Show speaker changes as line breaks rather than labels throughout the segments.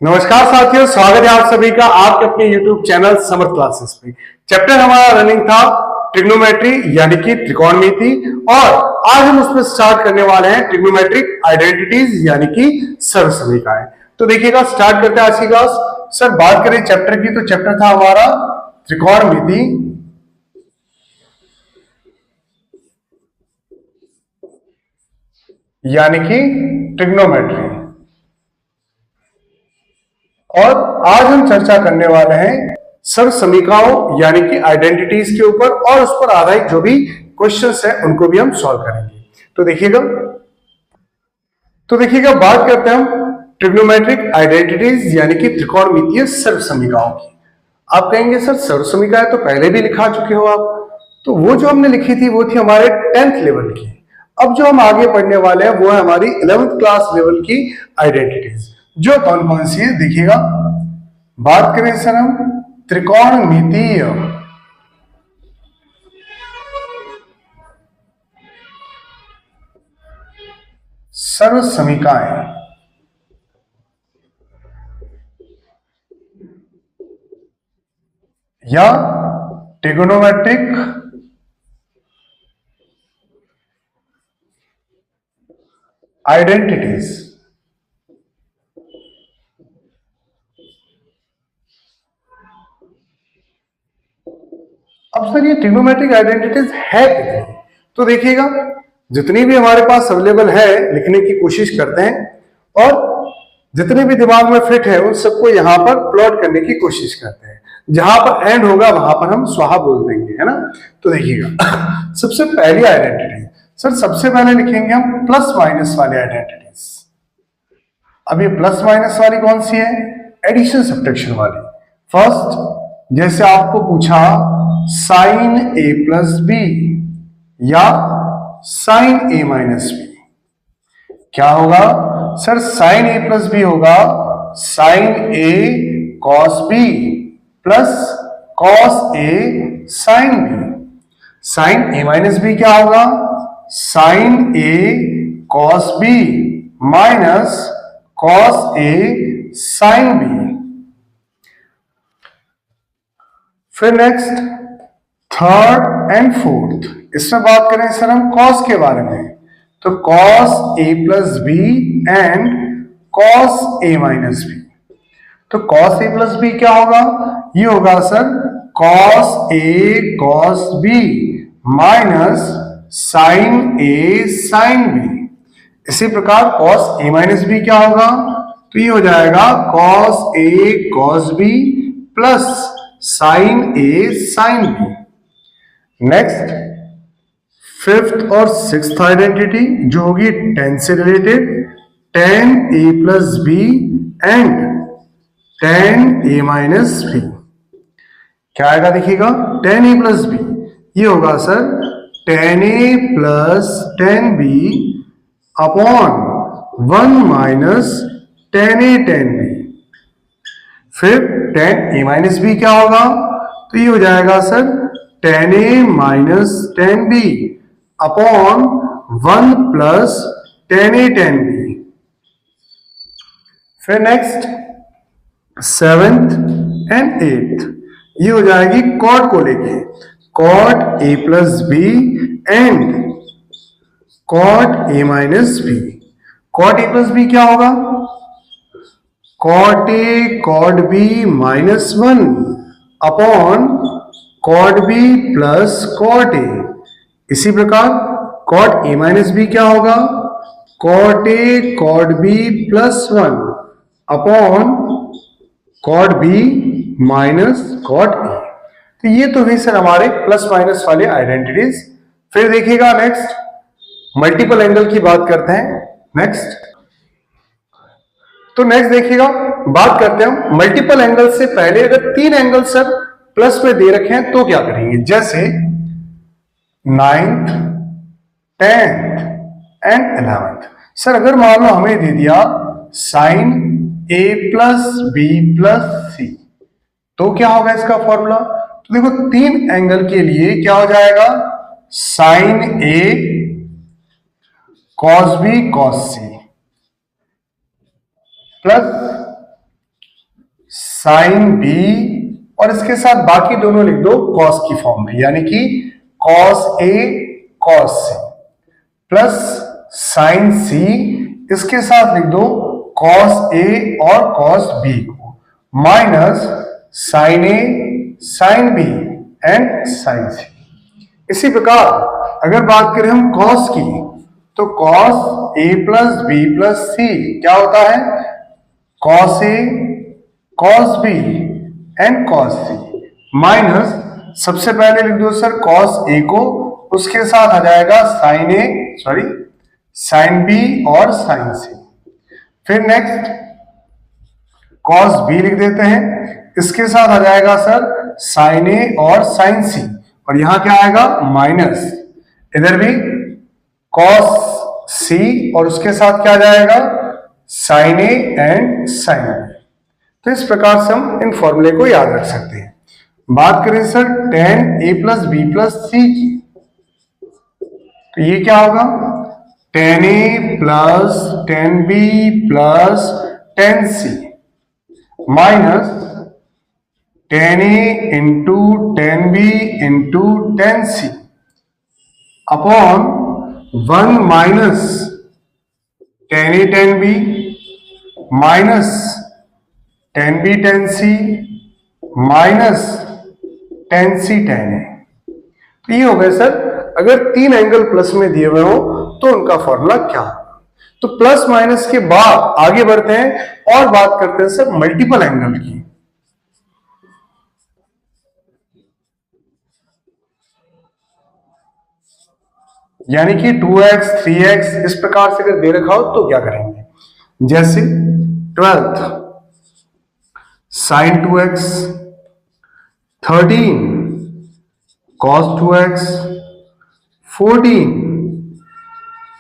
नमस्कार साथियों, स्वागत है आप सभी का आपके अपने YouTube चैनल समर्थ क्लासेस पे। चैप्टर हमारा रनिंग था ट्रिग्नोमेट्री यानी कि त्रिकोणमिति, और आज हम उसमें स्टार्ट करने वाले हैं ट्रिग्नोमेट्रिक आइडेंटिटीज यानी कि सर्वसमीकाएं। तो देखिएगा, स्टार्ट करते हैं आज की क्लास। सर बात करें चैप्टर की, तो चैप्टर था हमारा त्रिकोणमिति यानी कि ट्रिग्नोमेट्री, और आज हम चर्चा करने वाले हैं सर्वसमीकाओं यानी कि आइडेंटिटीज के ऊपर, और उस पर आधारित जो भी क्वेश्चंस हैं उनको भी हम सॉल्व करेंगे। तो देखिएगा बात करते हैं हम ट्रिग्नोमेट्रिक आइडेंटिटीज यानी कि त्रिकोणमितीय सर्वसमीकाओं की। आप कहेंगे सर सर्वसमीकाएं तो पहले भी लिखा चुके हो आप। तो वो जो हमने लिखी थी वो थी हमारे 10th लेवल की। अब जो हम आगे पढ़ने वाले हैं वो है हमारी 11th क्लास लेवल की आइडेंटिटीज। जो कौन कौन सी है देखिएगा। बात करें सर हम त्रिकोणमितीय सर्वसमीकाएं, या ट्रिगोनोमेट्रिक आइडेंटिटीज। अब सर ये ट्रिग्नोमेट्रिक आइडेंटिटीज है कितनी? तो देखिएगा, जितनी भी हमारे पास अवेलेबल है लिखने की कोशिश करते हैं, और जितने भी दिमाग में फिट है उन सबको यहां पर प्लॉट करने की कोशिश करते हैं। जहां पर एंड होगा वहां पर हम स्वाहा बोल देंगे, है ना। तो देखिएगा सबसे पहली आइडेंटिटी सर, सबसे पहले लिखेंगे हम प्लस माइनस वाली आइडेंटिटीज। अब ये प्लस माइनस वाली कौन सी है? एडिशन सब्ट्रैक्शन वाली। फर्स्ट, जैसे आपको पूछा साइन ए प्लस बी या साइन ए माइनस बी, क्या होगा सर? साइन ए प्लस बी होगा sign A cos B plus cos A sine B. Sign A minus B क्या होगा? Sign A cos B minus cos A sine B. फिर next third and fourth, इसमें बात करें sir हम cos के बारे में, तो cos A plus B and cos A minus B. तो कॉस ए प्लस बी क्या होगा? ये होगा sir cos A cos B minus sine A sine B. इसी प्रकार कॉस ए माइनस बी क्या होगा? तो ये हो जाएगा cos A cos B plus sine A sine B. Next fifth और सिक्स्थ आइडेंटिटी जो होगी टेन से related, tan A plus B and tan A minus B. क्या आएगा देखिएगा, टेन ए प्लस बी, ये होगा sir tan A plus tan B upon one minus tan A tan B. फिर टेन ए माइनस बी क्या होगा? तो ये हो जाएगा sir tan A minus ten B upon one plus tan A tan B. फिर नेक्स्ट सेवेंथ एंड एट्थ, ये हो जाएगी कॉट को लेके, cot A plus B and cot A minus B. Cot A plus B क्या होगा? Cot A cot B minus one upon cot B plus cot A. इसी प्रकार कॉट ए माइनस बी क्या होगा? Cot A cot B plus one upon cot B minus cot A. तो ये तो हुई सर हमारे प्लस माइनस वाले आइडेंटिटीज। फिर देखिएगा नेक्स्ट मल्टीपल एंगल की बात करते हैं। नेक्स्ट देखिएगा, बात करते हैं मल्टीपल एंगल से पहले अगर तीन एंगल सर प्लस में दे रखे हैं तो क्या करेंगे? जैसे ninth, tenth and 11th। Sir अगर मान लो हमें दे दिया साइन ए प्लस बी प्लस सी, तो क्या होगा इसका फॉर्मूला? तो देखो तीन एंगल के लिए क्या हो जाएगा? Sine A cos B cos C plus sine B और इसके साथ बाकी दोनों लिख दो कॉस की फॉर्म में, यानी कि cos A cos C plus sine C, इसके साथ लिख दो कॉस ए और कॉस बी को, minus sine A sine B and sine C. इसी प्रकार अगर बात करें हम कॉस की, तो cos A plus B plus C क्या होता है, cos A cos B and cos C, minus सबसे पहले लिख दो सर कॉस ए को, उसके साथ आ जाएगा साइन बी और साइन सी। फिर नेक्स्ट कॉस बी लिख देते हैं, इसके साथ आ जाएगा सर साइन ए और साइन सी, और यहां क्या आएगा माइनस, इधर भी कॉस सी और उसके साथ क्या जाएगा sine A and sine B. तो इस प्रकार से हम इन फॉर्मूले को याद रख सकते हैं। बात करें sir tan a plus B plus C की, तो ये क्या होगा tan a plus tan b plus tan c minus tan a into tan b into tan c upon 1 minus tan a tan b minus tan b tan c minus tan c tan a। तो ये हो गए sir, अगर तीन angle plus में दिए हुए हो तो उनका फॉर्मूला क्या होगा। तो प्लस माइनस के बाद आगे बढ़ते हैं और बात करते हैं सर मल्टीपल एंगल की। यानी कि 2x 3x इस प्रकार से अगर दे रखा हो तो क्या करेंगे, जैसे 12 sign 2x, 13 cos 2x, 14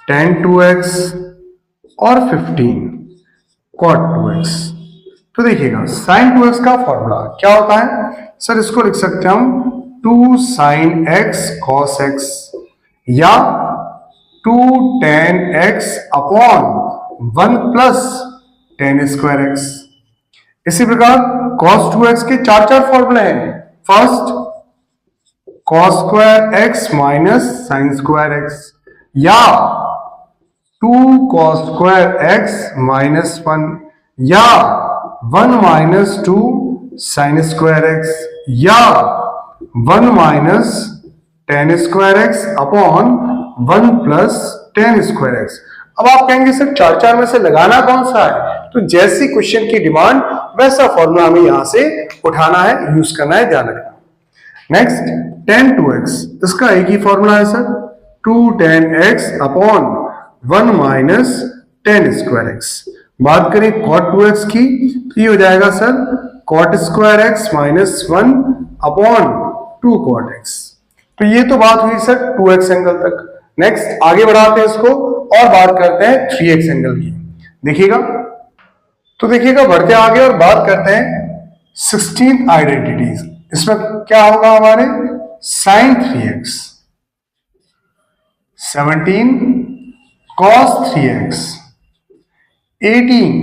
tan 2x और 15 cot 2x। तो देखिएगा साइन 2x का फॉर्मूला क्या होता है सर, इसको लिख सकते हैं हम 2 sin x cos x या 2 tan x upon 1 plus tan square x। इसी प्रकार cos 2x के चार फॉर्मूले हैं। First cos square x minus sine square x, या 2 cos स्क्वायर x माइनस 1, या 1 माइनस 2 साइन स्क्वायर x, या 1 minus tan square x upon 1 plus tan square x। अब आप कहेंगे सर चार में से लगाना कौन सा है, तो जैसी क्वेश्चन की डिमांड वैसा फॉर्मूला हमें यहां से उठाना है, यूज करना है, ध्यान रखना। नेक्स्ट tan 2x, इसका एक ही फॉर्मूला है sir 2 tan x upon 1 minus tan square x। बात करें cot 2x की, तो ये हो जाएगा sir cot square x minus 1 upon 2 cot x। तो ये तो बात हुई सर 2x एंगल तक। नेक्स्ट आगे बढ़ाते हैं इसको और बात करते हैं 3x एंगल की। देखिएगा, तो देखिएगा बढ़ते आगे और बात करते हैं 16 आइडेंटिटीज। इसमें क्या होगा हमारे sin 3x, 17 cos 3x, 18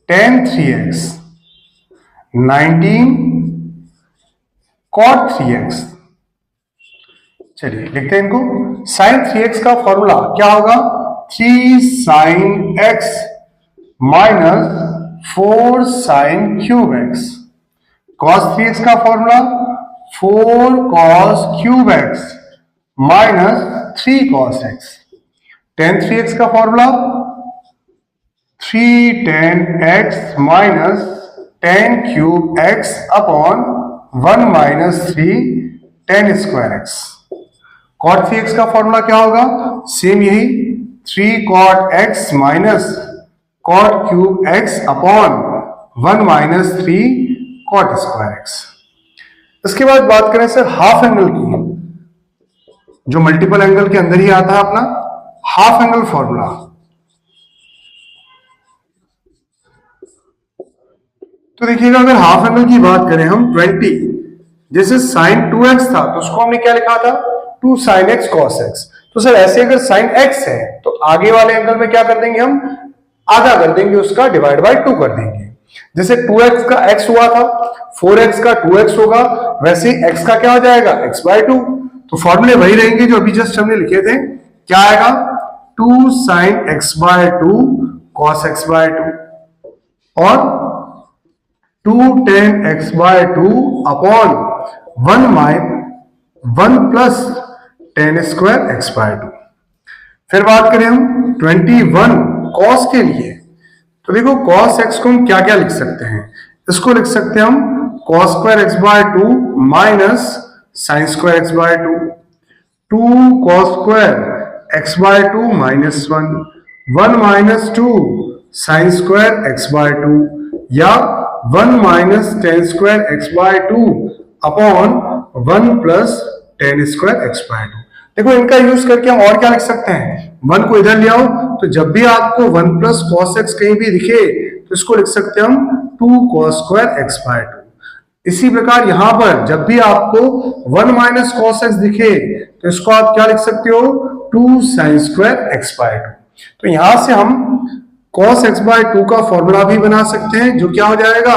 tan 3x, 19 cot 3x। चलिए लिखते हैं इनको। sin 3x का फॉर्मूला क्या होगा, 3 sin x minus 4 sin cube x। cos 3x का formula 4 cos cube x minus 3 cos x। tan 3x का formula 3 tan x minus tan cube x upon 1 minus 3 tan square x। cot 3x का formula क्या होगा, same यही 3 cot x minus cot cube x upon 1 minus 3 cot square x। इसके बाद बात करें sir half angle की, जो मल्टीपल एंगल के अंदर ही आता है अपना हाफ एंगल फॉर्मूला। तो देखिएगा अगर हाफ एंगल की बात करें हम 20, जैसे sin 2x था तो उसको हमने क्या लिखा था 2 sin x cos x। तो सर ऐसे अगर sin x है तो आगे वाले एंगल में क्या कर देंगे हम, आधा कर देंगे उसका, डिवाइड बाय 2 कर देंगे। जैसे 2x का x हुआ था, 4x का 2x होगा, वैसे x का क्या हो जाएगा, x/2। तो फॉर्मूले वही रहेंगे जो अभी जस्ट हमने लिखे थे। क्या आएगा, 2 sin x/2 cos x/2 और 2 tan x/2 upon 1 plus tan square x/2। फिर बात करें हम 21 cos के लिए, तो देखो cos x को हम क्या क्या लिख सकते हैं, इसको लिख सकते हैं हम cos square x/2 minus sine square x/2, 2 cos square x/2 minus 1 minus 2 sine square x/2 या 1 minus ten square x/2 upon 1 plus ten square x/2। देखो इनका यूज करके हम और क्या लिख सकते हैं, 1 को इधर ले आओ, तो जब भी आपको 1 प्लस कॉस एक्स कहीं भी दिखे तो इसको लिख सकते हैं हम 2 cos स्क्वायर x/2। इसी प्रकार यहां पर जब भी आपको 1 माइनस कॉस एक्स दिखे तो इसको आप क्या लिख सकते हो, 2 sin स्क्वायर x/2। तो यहां से हम cos x/2 का फॉर्मूला भी बना सकते हैं, जो क्या हो जाएगा,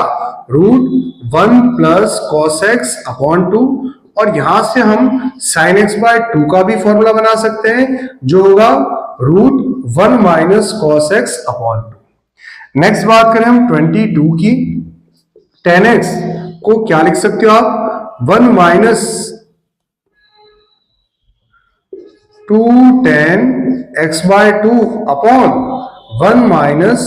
√1 प्लस कॉस एक्स अपॉन 2, और यहां से हम sin x/2 का भी फॉर्मूला बना सकते हैं, जो होगा √1 minus cos x upon 2। Next बात करें हम 22 की, tan x को क्या लिख सकते हो आप, 1 minus 2 tan x/2 upon 1 minus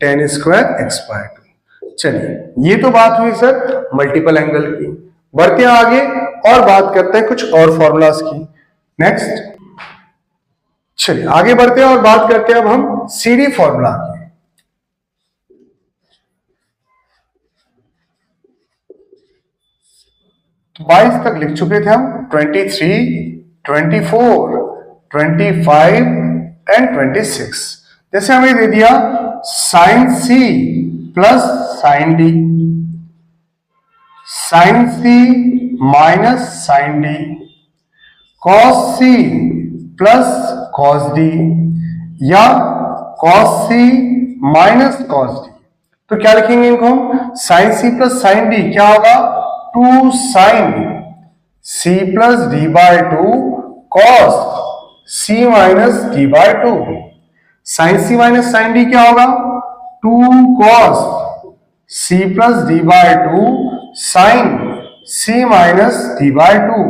ten square x/2। चलिए ये तो बात हुई सर मल्टीपल एंगल की। बढ़ते हैं आगे और बात करते हैं कुछ और फॉर्मूलाज की। नेक्स्ट चलिए आगे बढ़ते हैं और बात करते हैं अब हम सीडी फॉर्मूला की। 22 तक लिख चुके थे हम, 23, 24, 25 एंड 26। जैसे हमें दे दिया sine C plus sine D, sine C minus sine D, cos C plus cos D या cos C minus cos D. तो क्या लिखेंगे इनको हम, sine C plus sine D क्या होगा, 2 sine C plus D by 2 cos C minus D by 2। Sine C minus sine D क्या होगा, 2 cos C plus D by 2 sine C minus D by 2।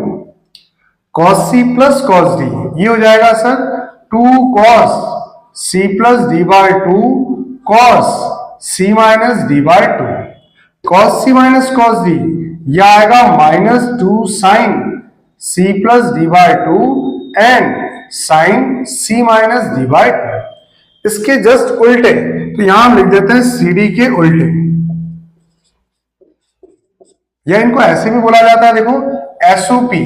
Cos C plus cos D ये हो जाएगा sir 2 cos C plus D by 2 cos C minus D by 2। Cos C minus cos D यह आएगा -2 sine C plus D by 2 and sine C minus D by 2। इसके just उल्टे, तो यहां हम लिख देते हैं सीडी के उल्टे, या इनको ऐसे भी बोला जाता है, देखो SOP,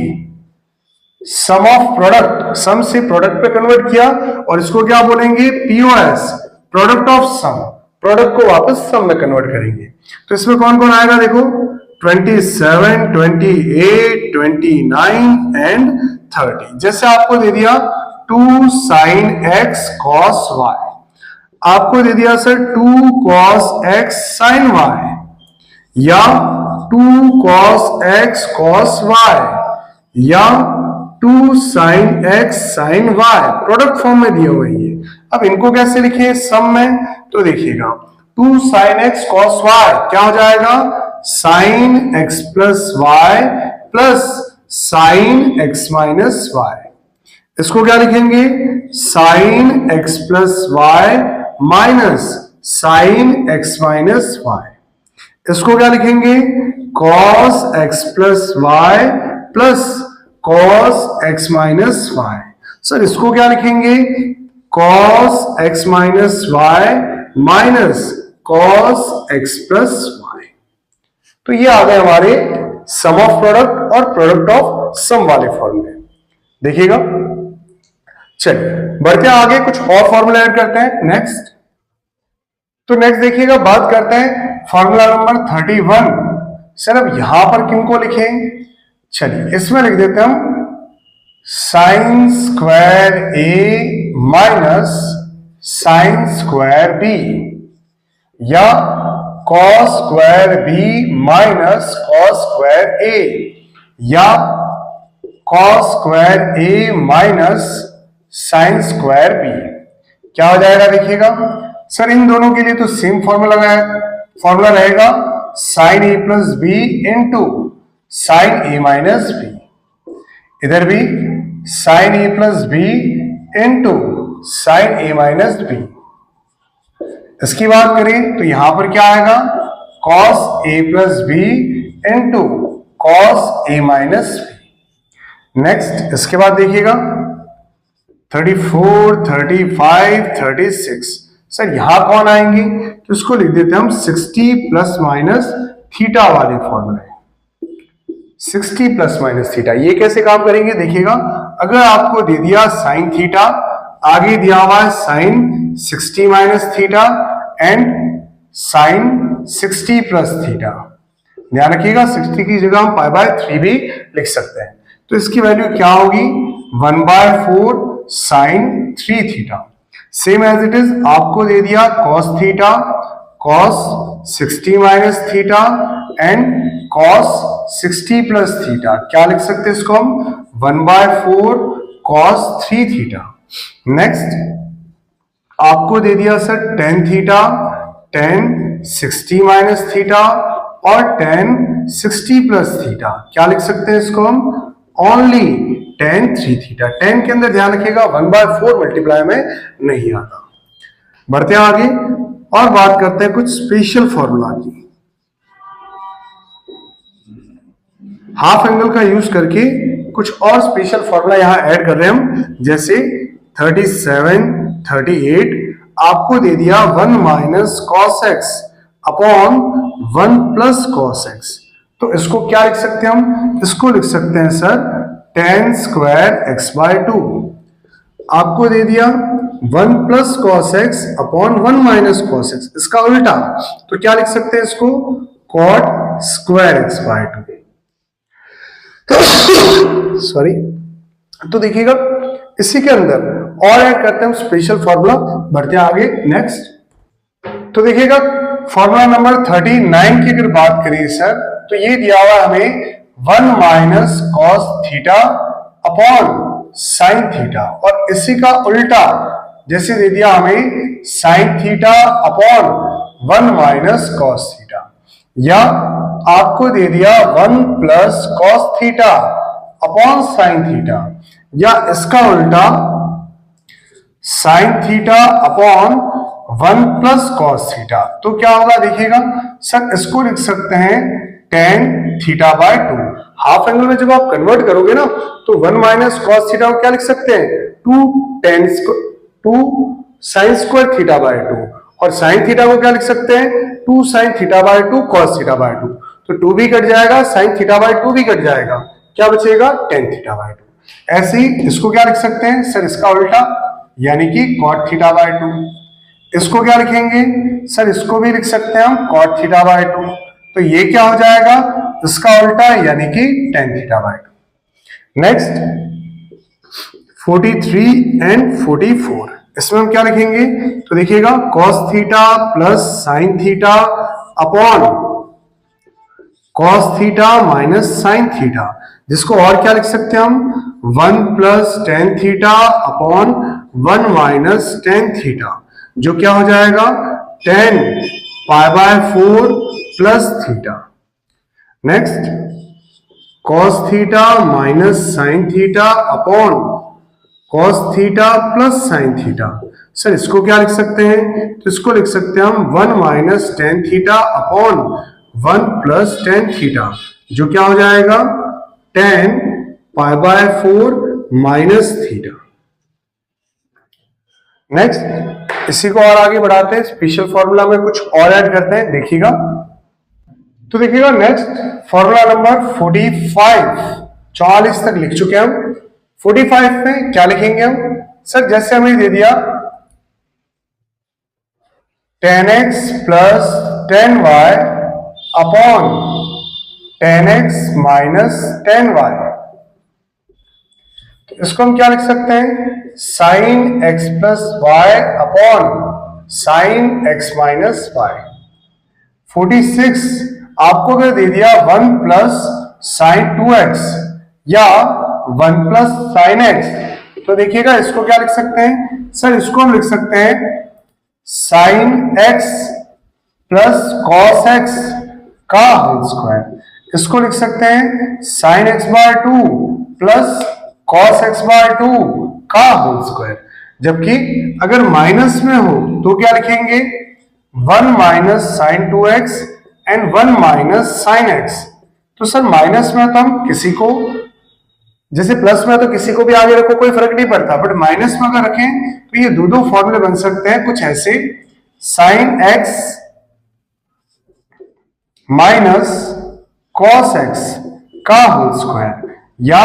sum of product, sum से प्रोडक्ट पे कन्वर्ट किया, और इसको क्या बोलेंगे, POS, product of sum, product को वापस सम में कन्वर्ट करेंगे। तो इसमें कौन कौन आएगा, देखो 27, 28, 29 एंड 30। जैसे आपको दे दिया 2 साइन एक्स कॉस वाई, आपको दे दिया sir 2 cos x sine y, या 2 कॉस एक्स कॉस वाई, या 2 sine x sine y, product form में दिए हुए हैं। अब इनको कैसे लिखे सम में, तो देखिएगा 2 साइन एक्स कॉस वाई क्या हो जाएगा, sine x plus y plus sine x minus y. इसको क्या लिखेंगे, sine x plus y minus sine x minus y. इसको क्या लिखेंगे, cos x plus y plus cos x minus y. Sir इसको क्या लिखेंगे, cos x minus y minus cos x plus y. तो ये आ गए हमारे सम ऑफ प्रोडक्ट और प्रोडक्ट ऑफ सम वाले फॉर्मूले। देखिएगा, चलिए बढ़ते हैं आगे, कुछ और फॉर्मूला ऐड करते हैं। नेक्स्ट, तो नेक्स्ट देखिएगा, बात करते हैं फॉर्मूला नंबर 31। सर अब यहां पर किनको लिखें, चलिए इसमें लिख देते हैं हम sine square A minus sine square B, या cos square B minus cos square A, या cos square A minus sine square B. क्या हो जाएगा देखिएगा सर, इन दोनों के लिए तो सेम फॉर्मूला रहेगा, साइन ए प्लस बी इंटू साइन ए माइनस बी। इधर भी साइन ए प्लस बी इंटू साइन ए माइनस बी। इसकी बात करें तो यहां पर क्या आएगा, cos A plus B into cos A minus B. Next इसके बाद देखिएगा 34, 35, 36। सर यहां कौन आएंगे, तो इसको लिख देते हैं हम 60 प्लस माइनस थीटा वाले फॉर्मूले। 60 प्लस माइनस थीटा, ये कैसे काम करेंगे देखिएगा। अगर आपको दे दिया साइन थीटा, आगे दिया हुआ है sine 60 minus theta and sine 60 plus theta, ध्यान रखिएगा 60 की जगह हम π/3 भी लिख सकते हैं। तो इसकी वैल्यू क्या होगी, 1/4 sine 3 theta. Same as it is आपको दे दिया cos theta, cos 60 minus theta and cos 60 plus theta. क्या लिख सकते हैं इसको हम, 1/4 कॉस 3 थीटा। नेक्स्ट आपको दे दिया sir tan theta, ten 60 minus theta और टेन 60 प्लस थीटा। क्या लिख सकते हैं इसको हम, ओनली टेन 3 थीटा। टेन के अंदर ध्यान रखिएगा 1/4 मल्टीप्लाई में नहीं आता। बढ़ते हैं आगे और बात करते हैं कुछ स्पेशल फॉर्मूला की। हाफ एंगल का यूज करके कुछ और स्पेशल फॉर्मूला यहां ऐड कर रहे हैं हम, जैसे 37, 38 आपको दे दिया 1 minus cos x upon 1 plus cos x. तो इसको क्या लिख सकते हैं हम, इसको लिख सकते हैं सर टेन स्क्वायर x/2। आपको दे दिया 1 plus cos x upon 1 minus cos x, इसका उल्टा, तो क्या लिख सकते हैं इसको, कॉट स्क्वायर x/2। सॉरी, तो देखिएगा इसी के अंदर और ऐड करते हैं स्पेशल फॉर्मूला। बढ़ते हैं आगे नेक्स्ट। तो देखिएगा फॉर्मूला नंबर 39 की अगर बात करें सर, तो ये दिया हुआ हमें 1 minus cos theta upon sine theta, और इसी का उल्टा जैसे दे दिया हमें sign theta upon 1 minus cos theta, या आपको दे दिया 1 plus cos theta upon sine theta, या इसका उल्टा sign theta upon 1 plus cos theta. तो क्या होगा देखिएगा सर, इसको लिख सकते हैं टेन थीटा/2। हाफ एंगल में जब आप कन्वर्ट करोगे ना, तो 1 माइनस कॉस थीटा को क्या लिख सकते हैं, 2 साइन स्क्वायर थीटा/2, और साइन थीटा को क्या लिख सकते हैं, 2 साइन थीटा/2 कॉस थीटा/2। तो 2 भी कट जाएगा, साइन थीटा/2 भी कट जाएगा, क्या बचेगा, टेन थीटा/2। ऐसे ही इसको क्या लिख सकते हैं सर, इसका उल्टा, यानी कि कॉट थीटा/2। इसको क्या लिखेंगे सर, इसको भी लिख सकते हैं हम कॉट थीटा/2। तो ये क्या हो जाएगा, इसका उल्टा, यानी कि टेन थीटा/2। नेक्स्ट 43 एंड 44, इसमें हम क्या लिखेंगे, तो देखिएगा cos theta plus sine theta upon cos theta minus sine theta, जिसको और क्या लिख सकते हैं हम, 1 plus tan theta upon 1 minus tan theta, जो क्या हो जाएगा 10 π/4 plus theta. Next cos theta minus sine theta upon cos theta plus sine theta. Sir इसको क्या लिख सकते हैं, तो इसको लिख सकते हैं हम 1 minus tan theta upon 1 plus tan theta, जो क्या हो जाएगा 10 π/4 माइनस थीटा। नेक्स्ट इसी को और आगे बढ़ाते हैं, स्पेशल फॉर्मूला में कुछ और ऐड करते हैं, देखिएगा। तो देखिएगा नेक्स्ट फॉर्मूला नंबर 44 तक लिख चुके हैं हम। 45 में क्या लिखेंगे हम सर, जैसे हमें दे दिया 10x plus 10y upon 10x minus 10y, तो इसको हम क्या लिख सकते हैं, sine x plus y upon sine x minus y. 46 आपको अगर दे दिया 1 प्लस साइन 2x या 1 प्लस साइन x, तो देखिएगा इसको क्या लिख सकते हैं सर, इसको हम लिख सकते हैं sine x plus cos x का होल स्क्वायर। इसको लिख सकते हैं sine x by 2 plus cos x by 2 का होल स्क्वायर। जबकि अगर माइनस में हो तो क्या लिखेंगे 1 minus sine 2x and 1 minus sine x। तो सर माइनस में तो हम किसी को, जैसे प्लस में तो किसी को भी आगे रखो कोई फर्क नहीं पड़ता, बट माइनस में अगर रखें तो ये दो फॉर्मूले बन सकते हैं कुछ ऐसे, sine x minus cos x का होल स्क्वायर या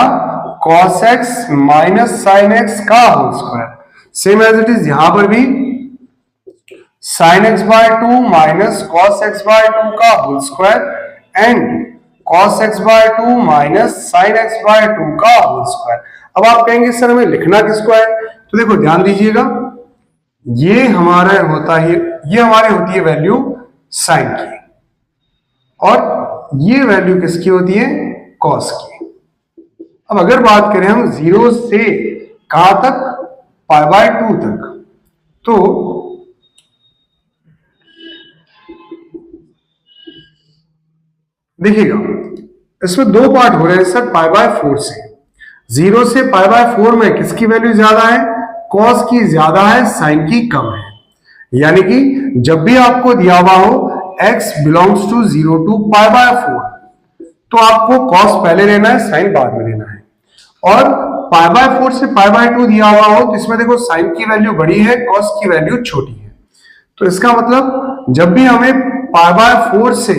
cos x minus sine x का whole square. Same as it is यहां पर भी sine x by 2 minus cos x by 2 का whole square and cos x by 2 minus sine x by 2 का whole square. अब आप कहेंगे सर हमें लिखना किसको है, तो देखो ध्यान दीजिएगा, ये हमारा होता है, ये हमारी होती है वैल्यू साइन की और ये वैल्यू किसकी होती है cos की। अब अगर बात करें हम 0 से कहां तक, पाई बाय 2 तक, तो देखिएगा इसमें दो पार्ट हो रहे हैं सर, पाई बाय 4 से। 0 से पाई बाय 4 में किसकी वैल्यू ज्यादा है, कॉस की ज्यादा है, साइन की कम है। यानी कि जब भी आपको दिया हुआ हो x belongs to 0 to pi by 4, तो आपको कॉस पहले लेना है, साइन बाद में लेना है। और पाई बाय 4 से पाई बाय 2 दिया हुआ हो तो इसमें देखो साइन की वैल्यू बड़ी है, कॉस की वैल्यू छोटी है। तो इसका मतलब जब भी हमें पाई बाय 4 से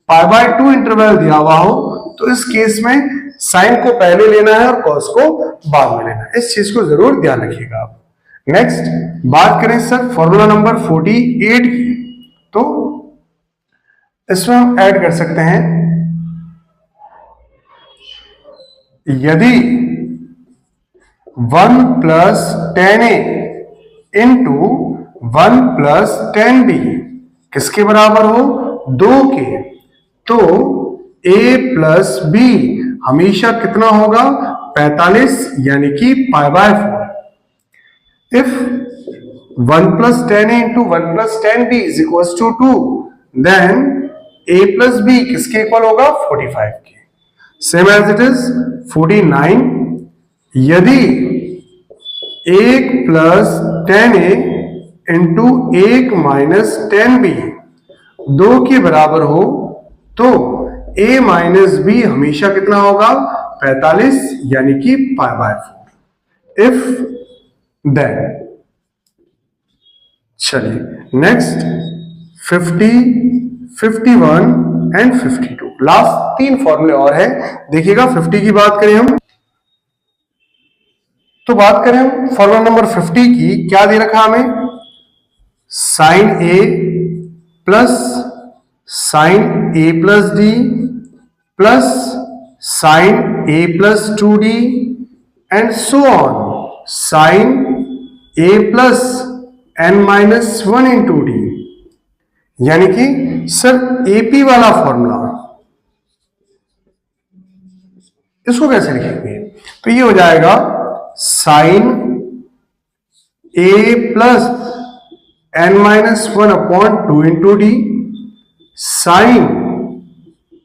पाई बाय 2 इंटरवल दिया हुआ हो तो इस केस में साइन को पहले लेना है और कॉस को बाद में लेना है। इस चीज को जरूर ध्यान रखिएगा आप। नेक्स्ट बात करें सर फॉर्मूला नंबर 48 की, तो इसमें हम ऐड कर सकते हैं, यदि 1 plus 10a into 1 plus 10b किसके बराबर हो, 2 के, तो a प्लस b हमेशा कितना होगा 45 यानी कि pi by 4। If 1 plus 10a into 1 plus 10b is equal to 2, then a plus b किसके इक्वल होगा 45 के। सेम एज इट इज 49, यदि 1 plus 10a into 1 minus 10b 2 के बराबर हो तो a माइनस बी हमेशा कितना होगा 45 यानी कि पाई बाय 4। इफ देन, चलिए नेक्स्ट 50, 51 एंड 52, लास्ट 3 फॉर्मूले और है। देखिएगा 50 की बात करें हम, तो बात करें हम फॉर्मूला नंबर 50 की, क्या दे रखा हमें, sine a plus sine a plus D plus sine a plus 2d and so on sine a plus n minus 1 into D. यानी कि सर AP वाला फॉर्मूला इसको कैसे लिखेंगे, तो ये हो जाएगा sine a plus n minus 1 upon 2 into D sine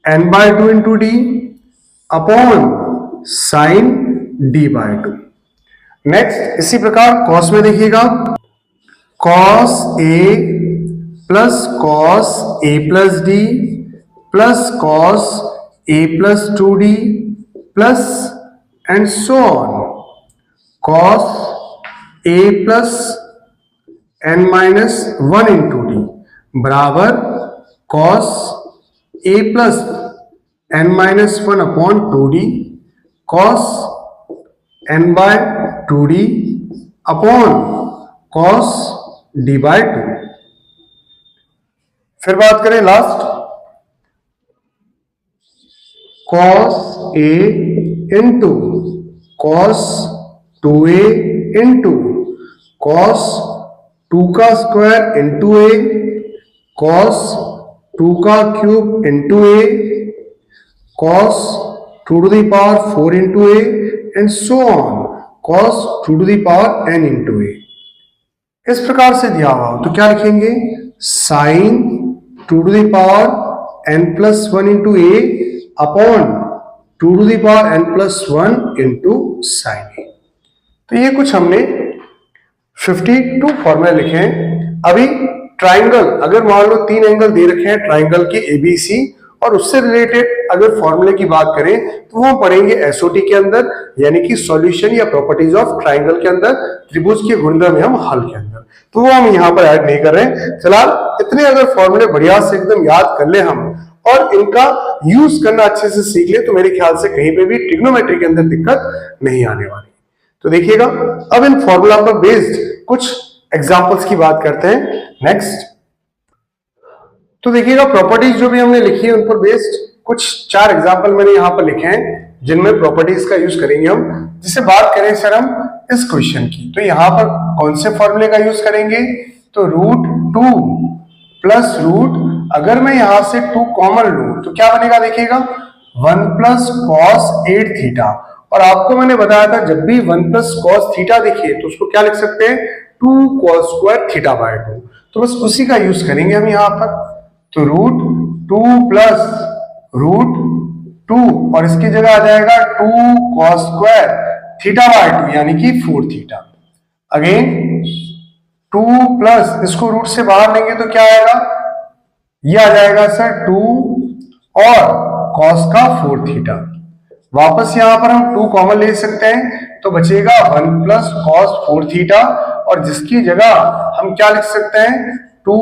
n by 2 into D upon sine d by 2। Next इसी प्रकार कॉस में देखिएगा, cos a plus cos a plus D plus cos a plus 2d plus and so on cos a plus n minus 1 into D बराबर cos a plus n minus 1 upon 2d cos n by 2d upon cos d by 2। फिर बात करें last, cos a into cos 2a into cos 2 का square into a cos 2 का cube into A, cos 2 to the power 4 into a and so on, cos 2 to the power n into a। इस प्रकार से दिया हुआ हो तो क्या लिखेंगे, sine 2 to the power n plus 1 into a upon 2 to the power n plus 1 into sin a। तो ये कुछ हमने 52 फॉर्मूले लिखे हैं। अभी ट्राइंगल, अगर मान लो 3 एंगल दे रखे हैं ट्राइंगल के एबीसी, और उससे रिलेटेड अगर फॉर्मूले की बात करें तो वो पढ़ेंगे एसओटी के अंदर, यानी कि सॉल्यूशन या प्रॉपर्टीज ऑफ ट्राइंगल के अंदर, त्रिभुज के गुणधर्म एवं हल के अंदर, तो वो हम यहाँ पर ऐड नहीं कर रहे हैं। फिलहाल इतने अगर फॉर्मूले बढ़िया से एकदम याद कर ले हम और इनका यूज करना अच्छे से सीख ले तो मेरे ख्याल से कहीं पे भी ट्रिग्नोमेट्री के अंदर दिक्कत नहीं आने वाली। तो देखिएगा अब इन फॉर्मूला पर बेस्ड कुछ एग्जांपल्स की बात करते हैं। नेक्स्ट, तो देखिएगा प्रॉपर्टीज जो भी हमने लिखी है उन पर बेस्ड कुछ 4 एग्जांपल मैंने यहाँ पर लिखे हैं जिनमें प्रॉपर्टीज का यूज करेंगे हम। जिसे बात करें सर हम इस क्वेश्चन की, तो यहाँ पर कौन से फॉर्मूले का यूज करेंगे, तो √2 प्लस रूट, अगर मैं यहां से 2 कॉमन लूं तो क्या बनेगा, देखिएगा 1 प्लस कॉस 8 थीटा। और आपको मैंने बताया था जब भी 1 प्लस कॉस थीटा दिखे तो उसको क्या लिख सकते हैं, 2 कॉस स्क्वायर थीटा बाय 2। तो बस उसी का यूज करेंगे हम यहाँ पर। तो √2 प्लस √2 और इसकी जगह आ जाएगा 2 कॉस स्क्वायर थीटा बाय 2 यानी कि 4 थीटा। अगेन 2 प्लस, इसको रूट से बाहर लेंगे तो क्या आएगा, ये आ जाएगा सर 2 और कॉस का 4 थीटा। वापस यहां पर हम 2 कॉमन ले सकते हैं तो बचेगा 1 प्लस कॉस 4 थीटा, और जिसकी जगह हम क्या लिख सकते हैं, 2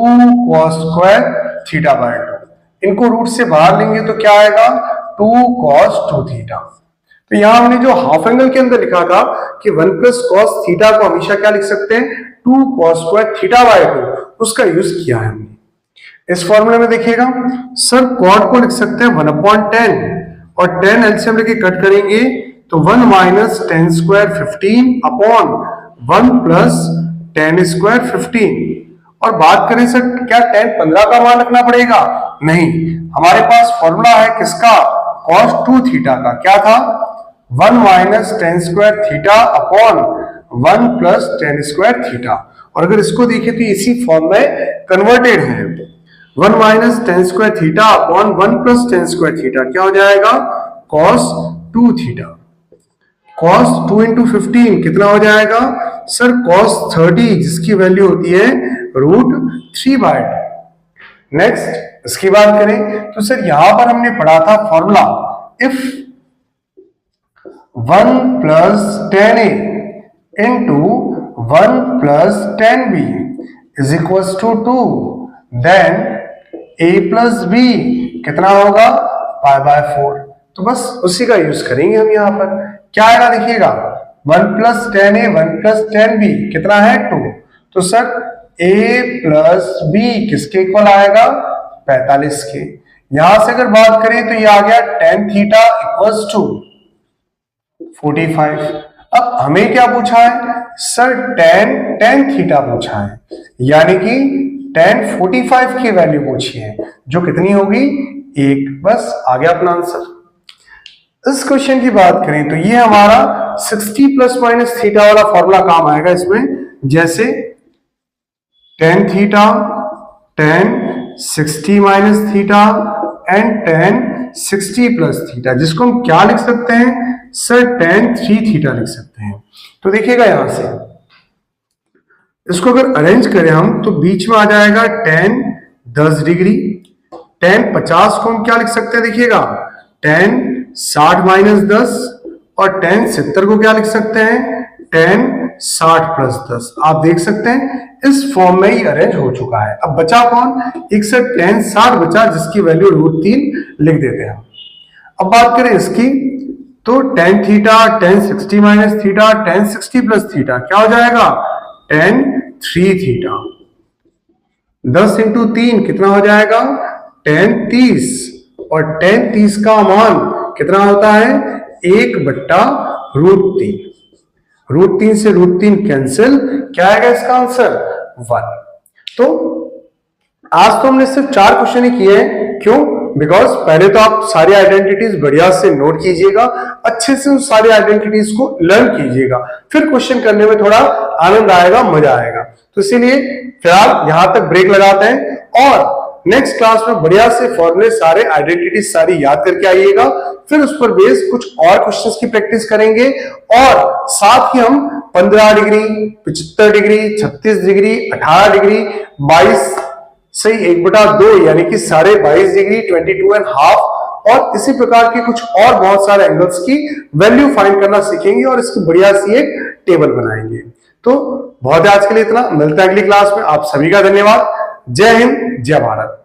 कॉस स्क्वायर थीटा बाय 2। इनको रूट से बाहर लेंगे तो क्या आएगा, 2 कॉस 2 थीटा। तो यहां हमने जो हाफ एंगल के अंदर लिखा था कि 1 प्लस कॉस थीटा को हमेशा क्या लिख सकते हैं, 2 कॉस स्क्वायर थीटा बाय 2, उसका यूज किया है हमने। इस फॉर्मूले में देखिएगा सर कॉट को लिख सकते हैं 1/10 और 10 एलसीएम लेके कट करेंगे तो 1 minus 10 square 15 upon 1 plus 10 square 15। और बात करें सर क्या 10 15 का मान रखना पड़ेगा, नहीं, हमारे पास फॉर्मूला है किसका, cos 2 थीटा का, क्या था 1 minus 10 square theta upon 1 plus 10 square theta. और अगर इसको देखें तो इसी फॉर्म में कन्वर्टेड है, 1 minus 10 square theta upon 1 plus 10 square theta क्या हो जाएगा, cos 2 थीटा। cos 2 इंटू 15 कितना हो जाएगा सर, cos 30 जिसकी वैल्यू होती है √3/2। नेक्स्ट इसकी बात करें तो सर यहां पर हमने पढ़ा था formula, if 1 plus 10a into 1 plus 10b is equal to 2, then a plus b कितना होगा, π/4। तो बस उसी का यूज करेंगे हम यहाँ पर। क्या आएगा देखिएगा, 1 प्लस 10a 1 प्लस 10b कितना है 2, तो सर a प्लस b किसके इक्वल आएगा, 45 के। यहां से अगर बात करें तो ये आ गया tan थीटा इक्वल्स टू 45। अब हमें क्या पूछा है सर, tan थीटा पूछा है, यानी कि tan 45 की वैल्यू पूछी है जो कितनी होगी 1। बस आ गया अपना आंसर। इस क्वेश्चन की बात करें तो ये हमारा 60 प्लस माइनस थीटा वाला फॉर्मूला काम आएगा इसमें, जैसे tan theta, tan 60 minus theta and tan 60 plus theta, जिसको हम क्या लिख सकते हैं सर, tan 3 थीटा लिख सकते हैं। तो देखिएगा यहां से इसको अगर अरेंज करें हम तो बीच में आ जाएगा tan 10 डिग्री, tan 50 को हम क्या लिख सकते हैं, देखिएगा tan 60 माइनस 10, और tan 70 को क्या लिख सकते हैं, tan 60 प्लस 10। आप देख सकते हैं इस फॉर्म में ही अरेंज हो चुका है। अब बचा कौन, एक से tan 60 बचा जिसकी वैल्यू √3 लिख देते हैं। अब बात करें इसकी तो tan theta, tan 60 minus theta, tan 60 plus theta क्या हो जाएगा, tan 3 थीटा। 10 इंटू 3 कितना हो जाएगा, tan 30, और tan 30 का मान कितना होता है 1/√3। √3 से √3 कैंसिल, क्या आएगा इसका आंसर 1। तो आज तो हमने सिर्फ 4 क्वेश्चन ही किए हैं। क्यों? बिकॉज पहले तो आप सारी आइडेंटिटीज बढ़िया से नोट कीजिएगा, अच्छे से उस सारी आइडेंटिटीज को लर्न कीजिएगा, फिर क्वेश्चन करने में थोड़ा आनंद आएगा, मजा आएगा। तो इसीलिए फिलहाल यहां तक ब्रेक लगाते हैं और नेक्स्ट क्लास में बढ़िया से फॉर्मूले सारे आइडेंटिटीज सारी याद करके आइएगा, फिर उस पर बेस कुछ और क्वेश्चंस की प्रैक्टिस करेंगे और साथ ही हम 15 डिग्री, 75 डिग्री, 36 डिग्री, 18 डिग्री, 22 से 1/2 यानी कि 22.5 डिग्री, 22.5 और इसी प्रकार के कुछ और बहुत सारे एंगल्स की वैल्यू फाइंड करना सीखेंगे और इसकी बढ़िया सी एक टेबल बनाएंगे। तो बहुत है आज के लिए इतना, मिलते हैं अगली क्लास में। आप सभी का धन्यवाद। जय हिंद, जय भारत।